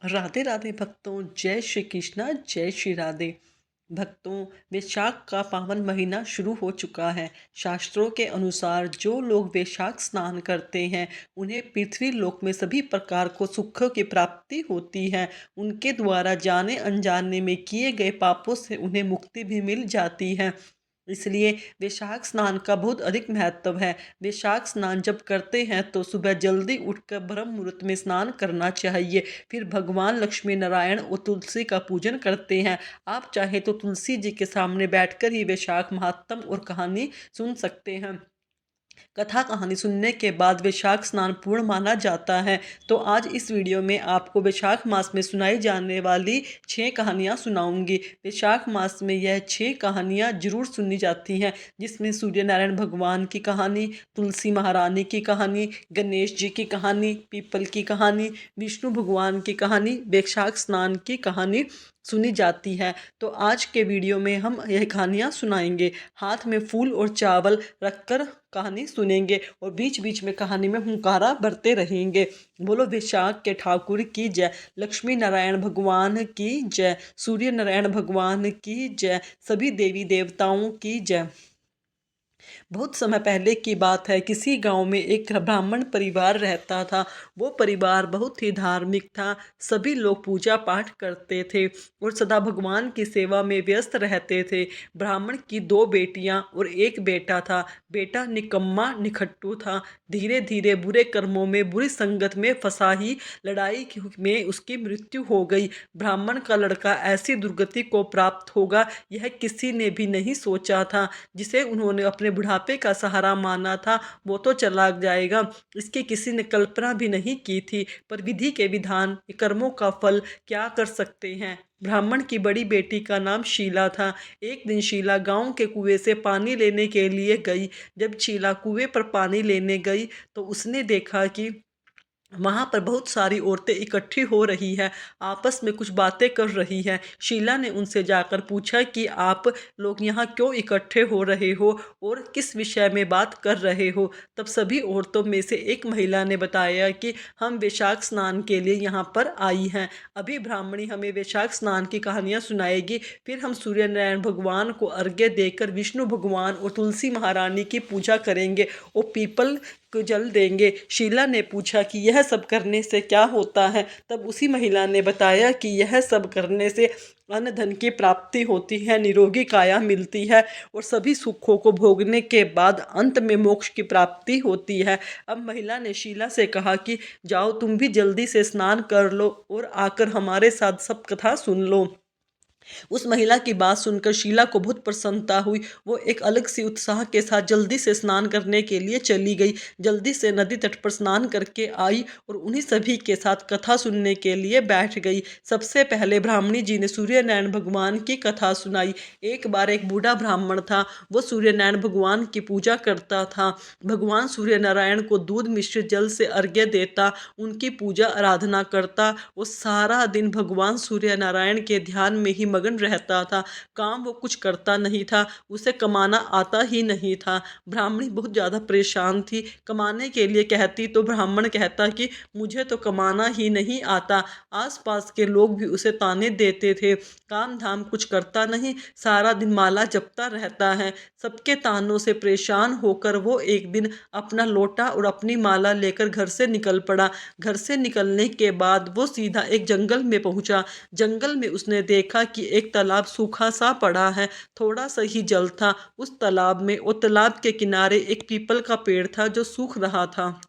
राधे राधे भक्तों, जय श्री कृष्णा, जय श्री राधे। भक्तों, वैशाख का पावन महीना शुरू हो चुका है। शास्त्रों के अनुसार जो लोग वैशाख स्नान करते हैं उन्हें पृथ्वी लोक में सभी प्रकार को सुखों की प्राप्ति होती है। उनके द्वारा जाने अनजाने में किए गए पापों से उन्हें मुक्ति भी मिल जाती है। इसलिए वैशाख स्नान का बहुत अधिक महत्व है। वैशाख स्नान जब करते हैं तो सुबह जल्दी उठकर ब्रह्म मुहूर्त में स्नान करना चाहिए। फिर भगवान लक्ष्मी नारायण और तुलसी का पूजन करते हैं। आप चाहे तो तुलसी जी के सामने बैठकर ही वैशाख महात्म और कहानी सुन सकते हैं। कथा कहानी सुनने के बाद वैशाख स्नान पूर्ण माना जाता है। तो आज इस वीडियो में आपको वैशाख मास में सुनाई जाने वाली 6 कहानियाँ सुनाऊंगी। वैशाख मास में यह 6 कहानियाँ जरूर सुनी जाती हैं, जिसमें सूर्य नारायण भगवान की कहानी, तुलसी महारानी की कहानी, गणेश जी की कहानी, पीपल की कहानी, विष्णु भगवान की कहानी, वैशाख स्नान की कहानी सुनी जाती है। तो आज के वीडियो में हम यह कहानियाँ सुनाएंगे। हाथ में फूल और चावल रखकर कहानी सुनेंगे और बीच बीच में कहानी में हुंकारा भरते रहेंगे। बोलो वैशाख के ठाकुर की जय, लक्ष्मी नारायण भगवान की जय, सूर्य नारायण भगवान की जय, सभी देवी देवताओं की जय। बहुत समय पहले की बात है। किसी गांव में एक ब्राह्मण परिवार रहता था। वो परिवार बहुत ही धार्मिक था। सभी लोग पूजा पाठ करते थे और सदा भगवान की सेवा में व्यस्त रहते थे। ब्राह्मण की 2 बेटियां और एक बेटा था। बेटा निकम्मा निखट्टू था। धीरे धीरे बुरे कर्मों में, बुरी संगत में फंसा ही लड़ाई में उसकी मृत्यु हो गई। ब्राह्मण का लड़का ऐसी दुर्गति को प्राप्त होगा यह किसी ने भी नहीं सोचा था। जिसे उन्होंने अपने बुढ़ापे का सहारा माना था वो तो चला जाएगा, इसकी किसी ने कल्पना भी नहीं की थी। पर विधि के विधान, कर्मों का फल क्या कर सकते हैं। ब्राह्मण की बड़ी बेटी का नाम शीला था। एक दिन शीला गांव के कुएं से पानी लेने के लिए गई। जब शीला कुएं पर पानी लेने गई तो उसने देखा कि वहां पर बहुत सारी औरतें इकट्ठी हो रही है, आपस में कुछ बातें कर रही है। शीला ने उनसे जाकर पूछा कि आप लोग यहाँ क्यों इकट्ठे हो रहे हो और किस विषय में बात कर रहे हो। तब सभी औरतों में से एक महिला ने बताया कि हम वैशाख स्नान के लिए यहाँ पर आई हैं। अभी ब्राह्मणी हमें वैशाख स्नान की कहानियाँ सुनाएगी, फिर हम सूर्य नारायण भगवान को अर्घ्य देकर विष्णु भगवान और तुलसी महारानी की पूजा करेंगे और पीपल को जल देंगे। शीला ने पूछा कि यह सब करने से क्या होता है। तब उसी महिला ने बताया कि यह सब करने से अन्न धन की प्राप्ति होती है, निरोगी काया मिलती है और सभी सुखों को भोगने के बाद अंत में मोक्ष की प्राप्ति होती है। अब महिला ने शीला से कहा कि जाओ तुम भी जल्दी से स्नान कर लो और आकर हमारे साथ सब कथा सुन लो। उस महिला की बात सुनकर शीला को बहुत प्रसन्नता हुई। वो एक अलग सी उत्साह के साथ जल्दी से स्नान करने के लिए चली गई। जल्दी से नदी तट पर स्नान करके आई और उन्हीं सभी के साथ कथा सुनने के लिए बैठ गई। सबसे पहले ब्राह्मणी जी ने सूर्य नारायण भगवान की कथा सुनाई। एक बार एक बूढ़ा ब्राह्मण था। वो सूर्य नारायण भगवान की पूजा करता था। भगवान सूर्य नारायण को दूध मिश्रित जल से अर्घ्य देता, उनकी पूजा आराधना करता। वो सारा दिन भगवान सूर्य नारायण के ध्यान में ही मगन रहता था। काम वो कुछ करता नहीं था, उसे कमाना आता ही नहीं था। ब्राह्मणी बहुत ज़्यादा परेशान थी। कमाने के लिए कहती तो ब्राह्मण कहता कि मुझे तो कमाना ही नहीं आता। आसपास के लोग भी उसे ताने देते थे, काम धाम कुछ करता नहीं, सारा दिन माला जपता रहता है। सबके तानों से परेशान होकर वो एक दिन अपना लोटा और अपनी माला लेकर घर से निकल पड़ा। घर से निकलने के बाद वो सीधा एक जंगल में पहुंचा। जंगल में उसने देखा कि एक तालाब सूखा सा पड़ा है, थोड़ा सा ही जल था उस तालाब में और तालाब के किनारे एक पीपल का पेड़ था जो सूख रहा था।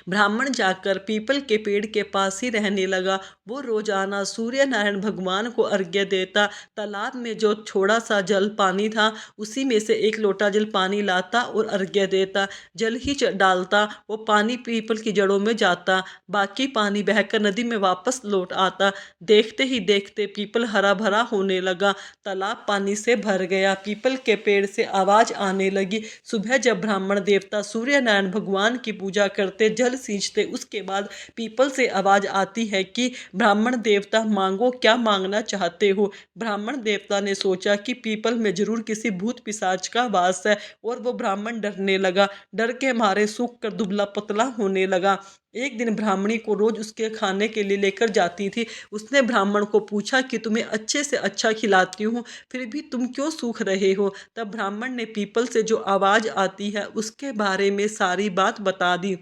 ब्राह्मण जाकर पीपल के पेड़ के पास ही रहने लगा। वो रोजाना सूर्य नारायण भगवान को अर्घ्य देता। तालाब में जो थोड़ा सा जल पानी था उसी में से एक लोटा जल पानी लाता और अर्घ्य देता। जल ही डालता, वो पानी पीपल की जड़ों में जाता, बाकी पानी बहकर नदी में वापस लौट आता। देखते ही देखते पीपल हरा भरा होने लगा, तालाब पानी से भर गया। पीपल के पेड़ से आवाज आने लगी। सुबह जब ब्राह्मण देवता सूर्य नारायण भगवान की पूजा करते जल सींचते। उसके बाद पीपल से आवाज़ आती है कि ब्राह्मण देवता मांगो, क्या मांगना चाहते हो। ब्राह्मण देवता ने सोचा कि पीपल में जरूर किसी भूत पिशाच का वास है, और वो ब्राह्मण डरने लगा। डर के मारे सूख कर दुबला पतला होने लगा। एक दिन ब्राह्मणी को रोज उसके खाने के लिए लेकर जाती थी। उसने ब्राह्मण को पूछा कि तुम्हें अच्छे से अच्छा खिलाती हूँ, फिर भी तुम क्यों सूख रहे हो। तब ब्राह्मण ने पीपल से जो आवाज़ आती है उसके बारे में सारी बात बता दी।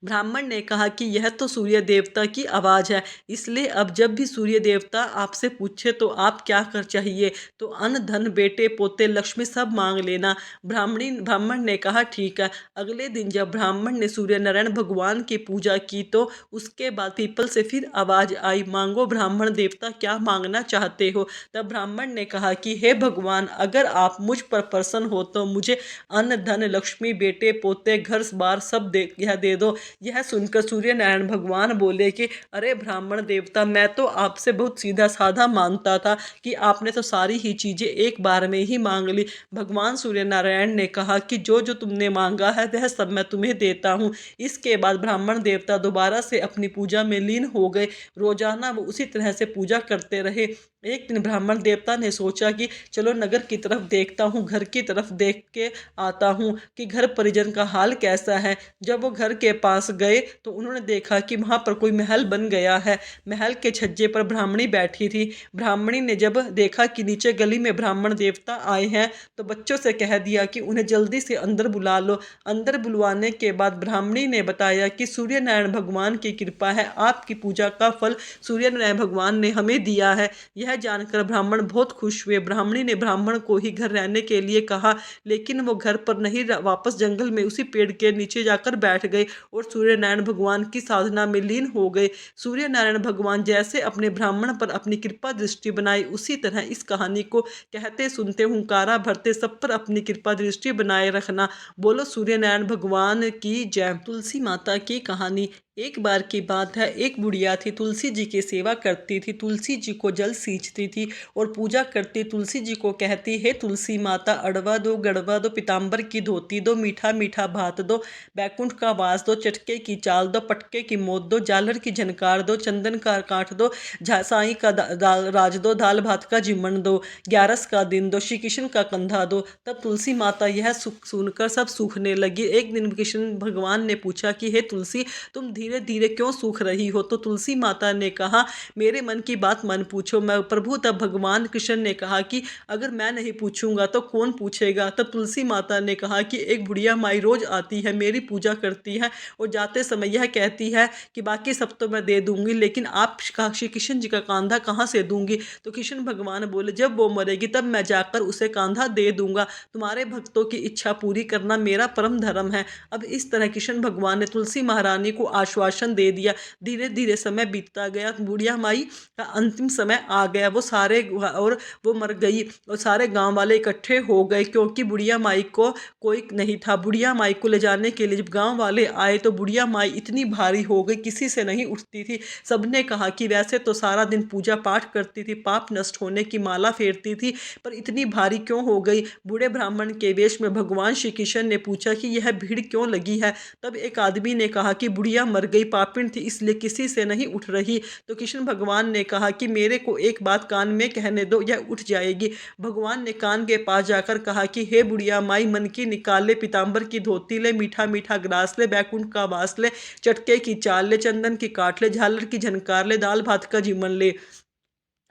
ब्राह्मण ने कहा कि यह तो सूर्य देवता की आवाज़ है, इसलिए अब जब भी सूर्य देवता आपसे पूछे तो आप क्या कर चाहिए, तो अन्न धन बेटे पोते लक्ष्मी सब मांग लेना। ब्राह्मण ने कहा ठीक है। अगले दिन जब ब्राह्मण ने सूर्य नारायण भगवान की पूजा की तो उसके बाद पीपल से फिर आवाज़ आई, मांगो ब्राह्मण देवता क्या मांगना चाहते हो। तब ब्राह्मण ने कहा कि हे भगवान, अगर आप मुझ पर प्रसन्न हो तो मुझे अन्न धन लक्ष्मी बेटे पोते घर बार सब यह दे दो। यह सुनकर सूर्य नारायण भगवान बोले कि अरे ब्राह्मण देवता, मैं तो आपसे बहुत सीधा साधा मानता था कि आपने तो सारी ही चीज़ें एक बार में ही मांग ली। भगवान सूर्य नारायण ने कहा कि जो जो तुमने मांगा है वह सब मैं तुम्हें देता हूँ। इसके बाद ब्राह्मण देवता दोबारा से अपनी पूजा में लीन हो गए। रोजाना वो उसी तरह से पूजा करते रहे। एक दिन ब्राह्मण देवता ने सोचा कि चलो नगर की तरफ देखता हूँ, घर की तरफ देख के आता हूँ कि घर परिजन का हाल कैसा है। जब वो घर के पास गए तो उन्होंने देखा कि वहाँ पर कोई महल बन गया है। महल के छज्जे पर ब्राह्मणी बैठी थी। ब्राह्मणी ने जब देखा कि नीचे गली में ब्राह्मण देवता आए हैं तो बच्चों से कह दिया कि उन्हें जल्दी से अंदर बुला लो। अंदर बुलवाने के बाद ब्राह्मणी ने बताया कि सूर्य नारायण भगवान की कृपा है, आपकी पूजा का फल सूर्य नारायण भगवान ने हमें दिया है। यह जानकर ब्राह्मण बहुत खुश हुए। ब्राह्मणी ने ब्राह्मण को ही घर रहने के लिए कहा, लेकिन वो घर पर नहीं, वापस जंगल में उसी पेड़ के नीचे जाकर बैठ गए और सूर्य नारायण भगवान की साधना में लीन हो गए। सूर्य नारायण भगवान जैसे अपने ब्राह्मण पर अपनी कृपा दृष्टि बनाई, उसी तरह इस कहानी को कहते सुनते हुंकारा भरते सब पर अपनी कृपा दृष्टि बनाए रखना। बोलो सूर्य नारायण भगवान की जय। तुलसी माता की कहानी। एक बार की बात है, एक बुढ़िया थी, तुलसी जी की सेवा करती थी, तुलसी जी को जल सींचती थी और पूजा करती। तुलसी जी को कहती है, तुलसी माता अड़वा दो, गड़वा दो, पीताम्बर की धोती दो, मीठा मीठा भात दो, बैकुंठ का वास दो, चटके की चाल दो, पटके की मौत दो, झालर की झनकार दो, चंदन का काठ दो, साई का राज दो, दाल भात का जिमन दो, 11 का दिन दो, श्री कृष्ण का कंधा दो। तब तुलसी माता यह सुनकर सब सूखने लगी। एक दिन कृष्ण भगवान ने पूछा कि हे तुलसी, तुम धीरे धीरे क्यों सूख रही हो। तो तुलसी माता ने कहा, मेरे मन की बात मन पूछो मैं प्रभु। तब भगवान कृष्ण ने कहा कि अगर मैं नहीं पूछूंगा तो कौन पूछेगा। तब तुलसी माता ने कहा कि एक बुढ़िया माई रोज आती है, मेरी पूजा करती है और जाते समय यह कहती है कि बाकी सब तो मैं दे दूंगी, लेकिन आप श्री कृष्ण जी का कांधा कहाँ से दूंगी। तो कृष्ण भगवान बोले, जब वो मरेगी तब मैं जाकर उसे कांधा दे दूंगा। तुम्हारे भक्तों की इच्छा पूरी करना मेरा परम धर्म है। अब इस तरह कृष्ण भगवान ने तुलसी महारानी को आश्वासन दे दिया। धीरे धीरे समय बीतता गया, बुढ़िया माई का अंतिम समय आ गया। वो मर गई और सारे गांव वाले इकट्ठे हो गए, क्योंकि बुढ़िया माई को कोई नहीं था। बुढ़िया माई को ले जाने के लिए जब गांव वाले आए तो बुढ़िया माई इतनी भारी हो गई, किसी से नहीं उठती थी। सबने कहा कि वैसे तो सारा दिन पूजा पाठ करती थी, पाप नष्ट होने की माला फेरती थी, पर इतनी भारी क्यों हो गई। बूढ़े ब्राह्मण के वेश में भगवान श्री कृष्ण ने पूछा कि यह भीड़ क्यों लगी है। तब एक आदमी ने कहा कि बुढ़िया मर गई, पापिन थी, इसलिए किसी से नहीं उठ रही। तो कृष्ण भगवान ने कहा कि मेरे को एक बात कान में कहने दो, यह उठ जाएगी। भगवान ने कान के पास जाकर कहा कि हे बुढ़िया माई, मन की निकाल ले, पीताम्बर की धोती ले, मीठा मीठा ग्रास ले, बैकुंठ का वास ले, चटके की चाल ले, चंदन की काट ले, झालर की झनकार ले, दाल भात का जीवन ले।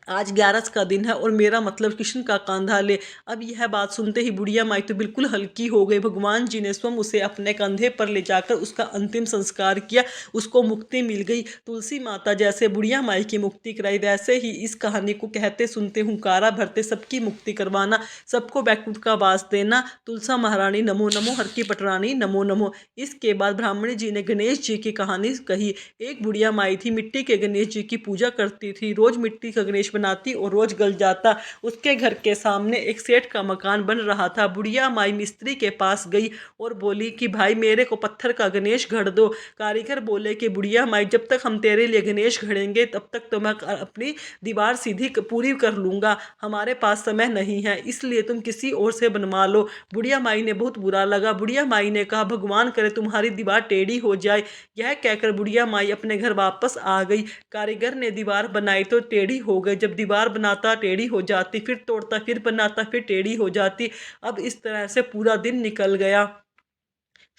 आज 11 का दिन है और मेरा मतलब कृष्ण का कांधा ले। अब यह बात सुनते ही बुढ़िया माई तो बिल्कुल हल्की हो गई। भगवान जी ने स्वयं उसे अपने कंधे पर ले जाकर उसका अंतिम संस्कार किया, उसको मुक्ति मिल गई। तुलसी माता जैसे बुढ़िया माई की मुक्ति कराई, वैसे ही इस कहानी को कहते सुनते हुंकारा भरते सबकी मुक्ति करवाना, सबको बैकुंठ का वास देना। तुलसा महारानी नमो नमो, हर की पटरानी नमो नमो। इसके बाद ब्राह्मणी जी ने गणेश जी की कहानी कही। एक बुढ़िया माई थी, मिट्टी के गणेश जी की पूजा करती थी, रोज मिट्टी का गणेश बनाती और रोज गल जाता। उसके घर के सामने एक सेठ का मकान बन रहा था। बुढ़िया माई मिस्त्री के पास गई और बोली कि भाई मेरे को पत्थर का गणेश गढ़ दो। कारीगर बोले कि बुढ़िया माई जब तक हम तेरे लिए गणेश गढ़ेंगे तब तक तो मैं अपनी दीवार सीधी पूरी कर लूँगा, हमारे पास समय नहीं है, इसलिए तुम किसी और से बनवा लो। बुढ़िया माई ने बहुत बुरा लगा। बुढ़िया माई ने कहा भगवान करे तुम्हारी दीवार टेढ़ी हो जाए। यह कहकर बुढ़िया माई अपने घर वापस आ गई। कारीगर ने दीवार बनाई तो टेढ़ी हो गई। जब दीवार बनाता टेढ़ी हो जाती, फिर तोड़ता, फिर बनाता, फिर टेढ़ी हो जाती। अब इस तरह से पूरा दिन निकल गया।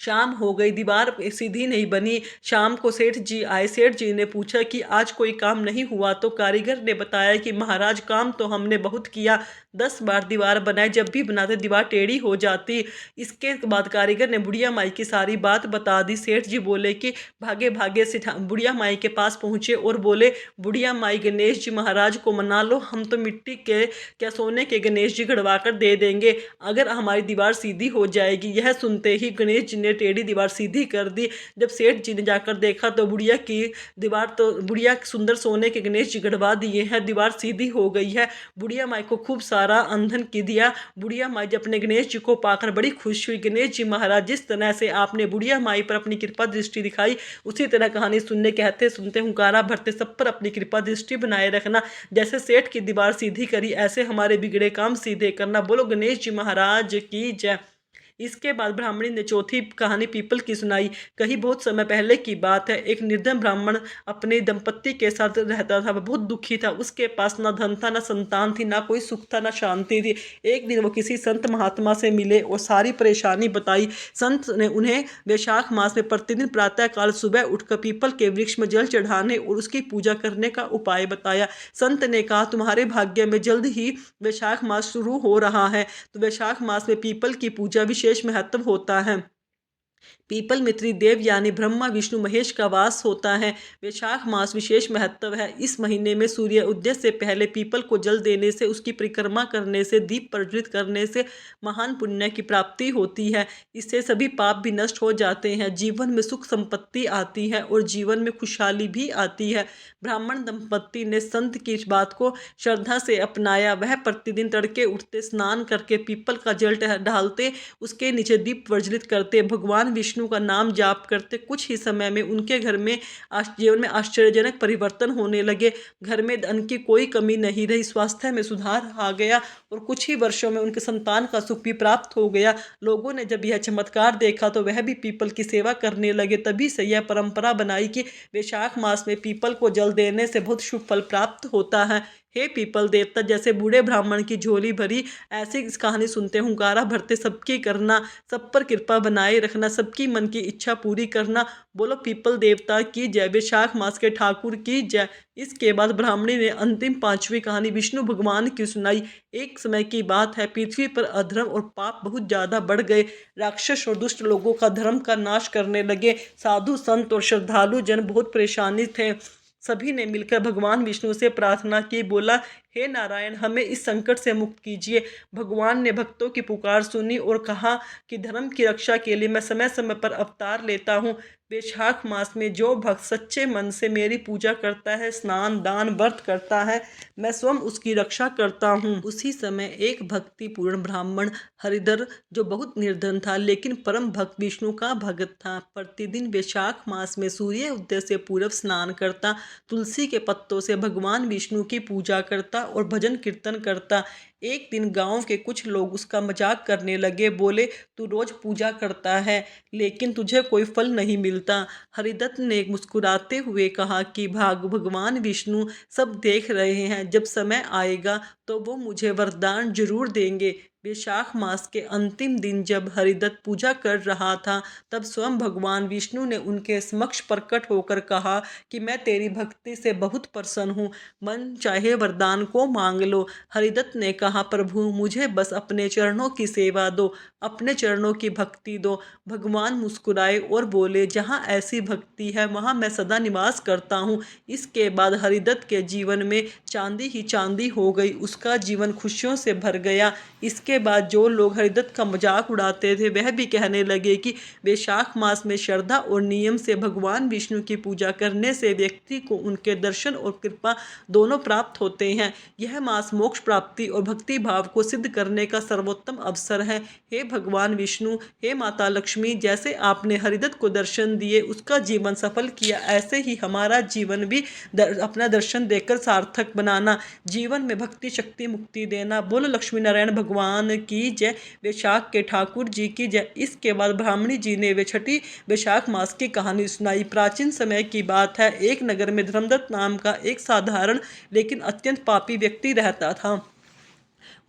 शाम हो गई, दीवार सीधी नहीं बनी। शाम को सेठ जी आए। सेठ जी ने पूछा कि आज कोई काम नहीं हुआ? तो कारीगर ने बताया कि महाराज काम तो हमने बहुत किया, 10 बार दीवार बनाए, जब भी बनाते दीवार टेढ़ी हो जाती। इसके बाद कारीगर ने बुढ़िया माई की सारी बात बता दी। सेठ जी बोले कि भागे भागे से बुढ़िया माई के पास पहुँचे और बोले बुढ़िया माई गणेश जी महाराज को मना लो, हम तो मिट्टी के क्या सोने के गणेश जी गढ़वा कर दे देंगे अगर हमारी दीवार सीधी हो जाएगी। यह सुनते ही गणेश जी ने टेढ़ी दीवार सीधी कर दी। जब सेठ जी ने जाकर देखा तो बुढ़िया की दीवार तो बुढ़िया सुंदर सोने के गणेश जी गढ़वा दिए हैं, दीवार सीधी हो गई है। बुढ़िया माई को खूब सारा अंधन की दिया। बुढ़िया माई जब अपने गणेश जी को पाकर बड़ी खुश हुई। गणेश जी महाराज जिस तरह से आपने बुढ़िया माई पर अपनी कृपा दृष्टि दिखाई, उसी तरह कहानी सुनने कहते सुनते हुंकारा भरते सब पर अपनी कृपा दृष्टि बनाए रखना। जैसे सेठ की दीवार सीधी करी, ऐसे हमारे बिगड़े काम सीधे करना। बोलो गणेश जी महाराज की जय। इसके बाद ब्राह्मणी ने चौथी कहानी पीपल की सुनाई। कहीं बहुत समय पहले की बात है, एक निर्धन ब्राह्मण अपने दंपत्ति के साथ रहता था। वह बहुत दुखी था। उसके पास ना धन था, ना संतान थी, ना कोई सुख था, ना शांति थी। एक दिन वो किसी संत महात्मा से मिले और सारी परेशानी बताई। संत ने उन्हें वैशाख मास में प्रतिदिन प्रातःकाल सुबह उठकर पीपल के वृक्ष में जल चढ़ाने और उसकी पूजा करने का उपाय बताया। संत ने कहा तुम्हारे भाग्य में जल्द ही वैशाख मास शुरू हो रहा है, तो वैशाख मास में पीपल की पूजा विशेष महत्व होता है। पीपल में त्रिदेव यानी ब्रह्मा विष्णु महेश का वास होता है। वैशाख मास विशेष महत्व है। इस महीने में सूर्य उदय से पहले पीपल को जल देने से, उसकी परिक्रमा करने से, दीप प्रज्वलित करने से महान पुण्य की प्राप्ति होती है। इससे सभी पाप भी नष्ट हो जाते हैं, जीवन में सुख संपत्ति आती है और जीवन में खुशहाली भी आती है। ब्राह्मण दंपत्ति ने संत की इस बात को श्रद्धा से अपनाया। वह प्रतिदिन तड़के उठते, स्नान करके पीपल का जल ढालते, उसके नीचे दीप प्रज्वलित करते, भगवान विष्णु का नाम जाप करते। कुछ ही समय में उनके घर में जीवन में आश्चर्यजनक परिवर्तन होने लगे। घर में धन की कोई कमी नहीं रही, स्वास्थ्य में सुधार आ गया और कुछ ही वर्षों में उनके संतान का सुख भी प्राप्त हो गया। लोगों ने जब यह चमत्कार देखा तो वह भी पीपल की सेवा करने लगे। तभी से यह परंपरा बनाई कि वैशाख मास में पीपल को जल देने से बहुत शुभ फल प्राप्त होता है। हे पीपल देवता, जैसे बूढ़े ब्राह्मण की झोली भरी, ऐसी इस कहानी सुनते हुंकारा भरते सबकी करना, सब पर कृपा बनाए रखना, सबकी मन की इच्छा पूरी करना। बोलो पीपल देवता की जय, वैशाख मास के ठाकुर की जय। इसके बाद ब्राह्मणी ने अंतिम 5वीं कहानी विष्णु भगवान की सुनाई। एक समय की बात है, पृथ्वी पर अधर्म और पाप बहुत ज़्यादा बढ़ गए। राक्षस और दुष्ट लोगों का धर्म का नाश करने लगे। साधु संत और श्रद्धालु जन बहुत परेशानी थे। सभी ने मिलकर भगवान विष्णु से प्रार्थना की। बोला हे नारायण, हमें इस संकट से मुक्त कीजिए। भगवान ने भक्तों की पुकार सुनी और कहा कि धर्म की रक्षा के लिए मैं समय समय पर अवतार लेता हूँ। वैशाख मास में जो भक्त सच्चे मन से मेरी पूजा करता है, स्नान दान व्रत करता है, मैं स्वयं उसकी रक्षा करता हूँ। उसी समय एक भक्तिपूर्ण ब्राह्मण हरिधर, जो बहुत निर्धन था लेकिन परम भक्त विष्णु का भक्त था, प्रतिदिन वैशाख मास में सूर्य उदय से पूर्व स्नान करता, तुलसी के पत्तों से भगवान विष्णु की पूजा करता और भजन कीर्तन करता। एक दिन गांव के कुछ लोग उसका मजाक करने लगे। बोले तू रोज पूजा करता है लेकिन तुझे कोई फल नहीं मिलता। हरिदत्त ने मुस्कुराते हुए कहा कि भगवान विष्णु सब देख रहे हैं, जब समय आएगा तो वो मुझे वरदान जरूर देंगे। वैशाख मास के अंतिम दिन जब हरिदत्त पूजा कर रहा था, तब स्वयं भगवान विष्णु ने उनके समक्ष प्रकट होकर कहा कि मैं तेरी भक्ति से बहुत प्रसन्न हूँ, मन चाहे वरदान को मांग लो। हरिदत्त ने कहा प्रभु, मुझे बस अपने चरणों की सेवा दो, अपने चरणों की भक्ति दो। भगवान मुस्कुराए और बोले जहाँ ऐसी भक्ति है वहाँ मैं सदा निवास करता हूँ। इसके बाद हरिदत्त के जीवन में चांदी ही चांदी हो गई, उसका जीवन खुशियों से भर गया। इसके इसके बाद जो लोग हरिदत्त का मजाक उड़ाते थे वह भी कहने लगे कि वैशाख मास में श्रद्धा और नियम से भगवान विष्णु की पूजा करने से व्यक्ति को उनके दर्शन और कृपा दोनों प्राप्त होते हैं। यह मास मोक्ष प्राप्ति और भक्ति भाव को सिद्ध करने का सर्वोत्तम अवसर है। हे भगवान विष्णु, हे माता लक्ष्मी, जैसे आपने हरिदत्त को दर्शन दिए, उसका जीवन सफल किया, ऐसे ही हमारा जीवन भी अपना दर्शन देकर सार्थक बनाना, जीवन में भक्ति शक्ति मुक्ति देना। बोलो लक्ष्मी नारायण भगवान की जय, वैशाख के ठाकुर जी की जय। इसके बाद ब्राह्मणी जी ने वे छठी वैशाख मास की कहानी सुनाई। प्राचीन समय की बात है, एक नगर में धर्मदत्त नाम का एक साधारण लेकिन अत्यंत पापी व्यक्ति रहता था।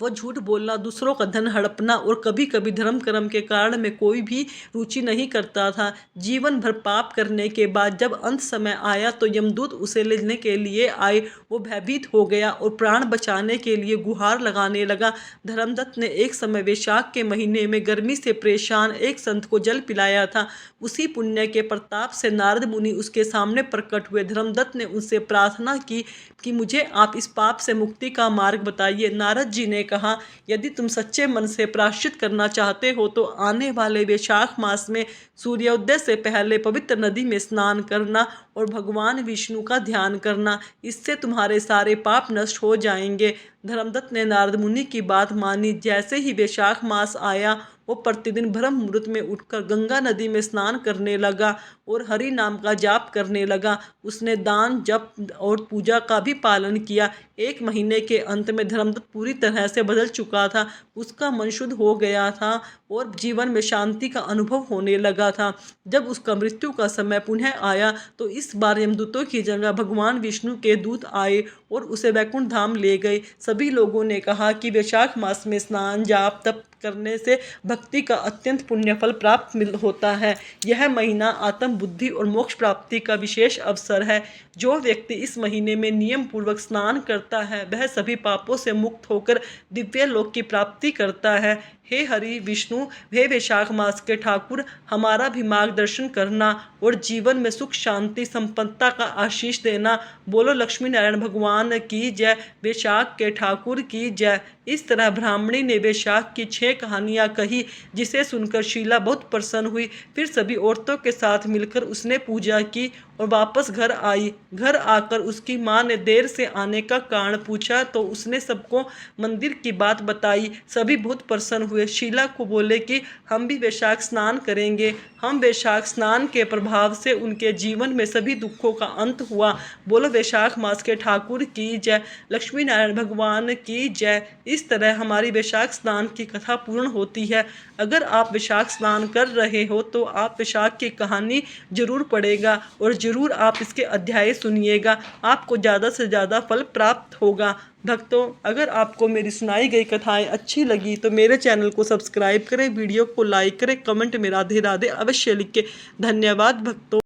वह झूठ बोलना, दूसरों का धन हड़पना और कभी कभी धर्म कर्म के कारण में कोई भी रुचि नहीं करता था। जीवन भर पाप करने के बाद जब अंत समय आया तो यमदूत उसे लेने के लिए आए। वो भयभीत हो गया और प्राण बचाने के लिए गुहार लगाने लगा। धर्मदत्त ने एक समय वैशाख के महीने में गर्मी से परेशान एक संत को जल पिलाया था। उसी पुण्य के प्रताप से नारद मुनि उसके सामने प्रकट हुए। धर्मदत्त ने उनसे प्रार्थना की कि मुझे आप इस पाप से मुक्ति का मार्ग बताइए। नारद जी ने कहा, यदि तुम सच्चे मन से प्रायश्चित करना चाहते हो तो आने वाले वैशाख मास में सूर्योदय से पहले पवित्र नदी में स्नान करना और भगवान विष्णु का ध्यान करना, इससे तुम्हारे सारे पाप नष्ट हो जाएंगे। धर्मदत्त ने नारद मुनि की बात मानी। जैसे ही वैशाख मास आया वो प्रतिदिन ब्रह्म मुहूर्त में उठकर गंगा नदी में स्नान करने लगा और हरि नाम का जाप करने लगा। उसने दान जप और पूजा का भी पालन किया। एक महीने के अंत में धर्मदत्त पूरी तरह से बदल चुका था। उसका मन शुद्ध हो गया था और जीवन में शांति का अनुभव होने लगा था। जब उसका मृत्यु का समय पुनः आया तो इस बार यमदूतों की जगह भगवान विष्णु के दूत आए और उसे वैकुंठ धाम ले गए। सभी लोगों ने कहा कि वैशाख मास में स्नान जाप तप करने से भक्ति का अत्यंत पुण्य फल प्राप्त होता है। यह महीना आत्म बुद्धि और मोक्ष प्राप्ति का विशेष अवसर है। जो व्यक्ति इस महीने में नियम पूर्वक स्नान करता है वह सभी पापों से मुक्त होकर दिव्य लोक की प्राप्ति करता है। हे हरि विष्णु, हे वैशाख मास के ठाकुर, हमारा भी मार्गदर्शन करना और जीवन में सुख शांति संपन्नता का आशीष देना। बोलो लक्ष्मी नारायण भगवान की जय, वैशाख के ठाकुर की जय। इस तरह ब्राह्मणी ने वैशाख की 6 कहानियाँ कही, जिसे सुनकर शीला बहुत प्रसन्न हुई। फिर सभी औरतों के साथ मिलकर उसने पूजा की और वापस घर आई। घर आकर उसकी माँ ने देर से आने का कारण पूछा तो उसने सबको मंदिर की बात बताई। सभी बहुत प्रसन्न हुए। शीला को बोले कि हम भी वैशाख स्नान करेंगे। हम वैशाख स्नान के प्रभाव से उनके जीवन में सभी दुखों का अंत हुआ। बोलो वैशाख मास के ठाकुर की जय, लक्ष्मी नारायण भगवान की जय। इस तरह हमारी वैशाख स्नान की कथा पूर्ण होती है। अगर आप वैशाख स्नान कर रहे हो तो आप वैशाख की कहानी जरूर पढ़ेगा और ज़रूर आप इसके अध्याय सुनिएगा। आपको ज़्यादा से ज़्यादा फल प्राप्त होगा। भक्तों, अगर आपको मेरी सुनाई गई कथाएं अच्छी लगी तो मेरे चैनल को सब्सक्राइब करें, वीडियो को लाइक करें, कमेंट में राधे राधे अवश्य लिखें। धन्यवाद भक्तों।